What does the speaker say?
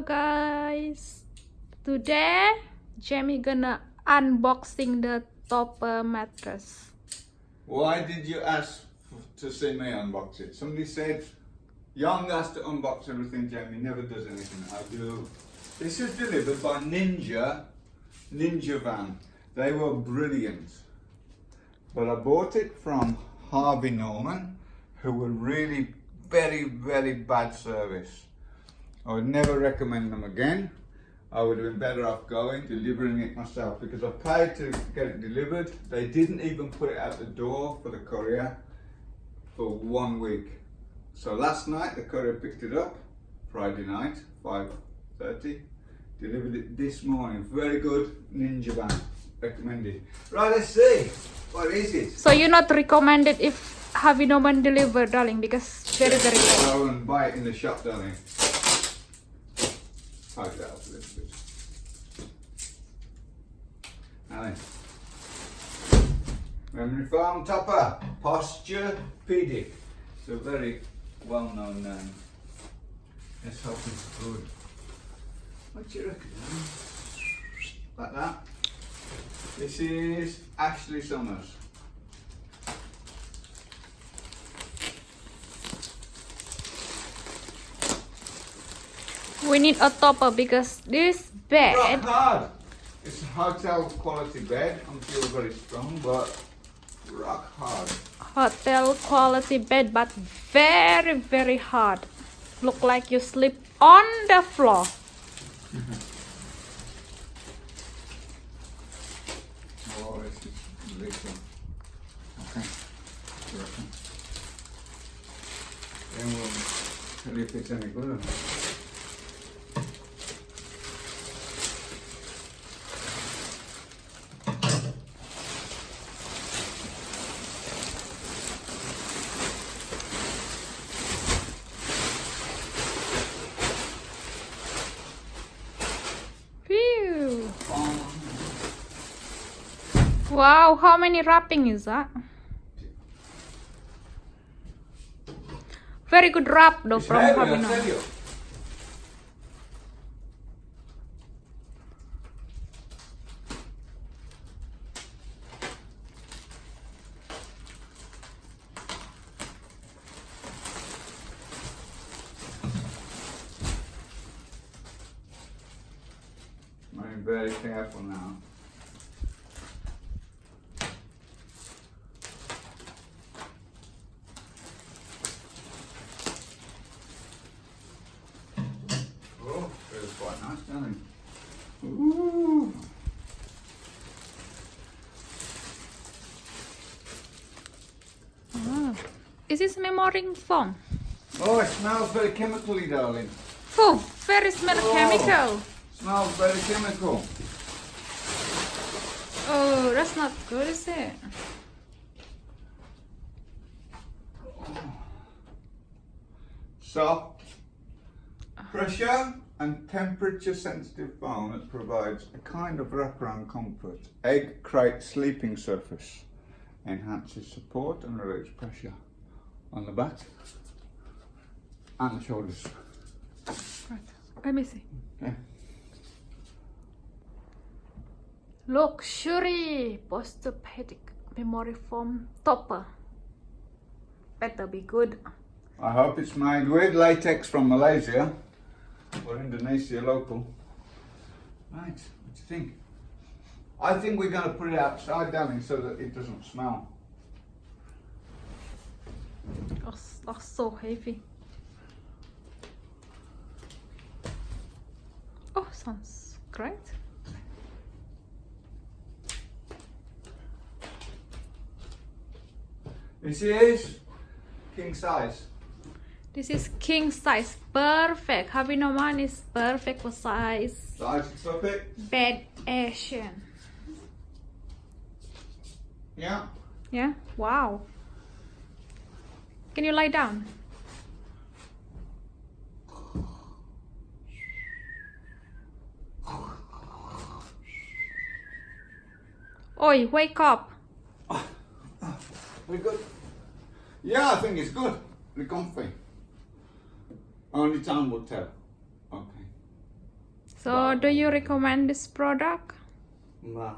guys, today Jamie gonna unboxing the topper mattress. Why did you ask to see me unbox it? Somebody said Young has to unbox everything. Jamie never does anything. I do. This is delivered by Ninja Van. They were brilliant, but I bought it from Harvey who were really very bad service. I would never recommend them again. I would have been better off delivering it myself, because I paid to get it delivered. They didn't even put it out the door for the courier for 1 week. So last night the courier picked it up, Friday night, 5:30. Delivered it this morning. Very good, Ninja Van. Recommended. Right, let's see. What is it? So you not recommended if Harvey Norman deliver, darling, because very good. Go and buy it in the shop, darling. Pipe that up a little bit. Now then. Memory foam topper. Posturepedic. It's a very well-known name. Let's hope it's good. What do you reckon? Like that. This is Ashley Summers. We need a topper because this bed. Rock hard. It's a hotel quality bed. I'm sure very strong, but rock hard. Hotel quality bed, but very hard. Look like you sleep on the floor. Oh, this is little. Okay. Then we'll tell you if it's any good or not. Phew. Wow, how many wrapping is that? Very good wrap though from Harvey Norman. I'm very careful now. Oh, feels quite nice, doesn't it? Ooh. Oh. Is this memory foam? Oh, it smells very chemically, darling. Oh, very smell chemical. Smells very chemical. Oh, that's not good, is it? Soft, pressure and temperature sensitive foam that provides a kind of wraparound comfort. Egg crate sleeping surface. Enhances support and relieves pressure on the back and the shoulders. Right. Let me see. Okay. Luxury posturepedic memory foam topper. Better be good. I hope it's made with latex from Malaysia or Indonesia local. Right, what do you think? I think we're going to put it outside, darling, so that it doesn't smell. Oh, that's so heavy. Oh, sounds great. This is king size. This is king size, perfect. Harvey Norman is perfect for size. Size is perfect. Bed Asian. Yeah. Yeah. Wow. Can you lie down? Oi, wake up. Very good. Yeah, I think it's good. Very comfy. Only time will tell. Okay. So, do you recommend this product? My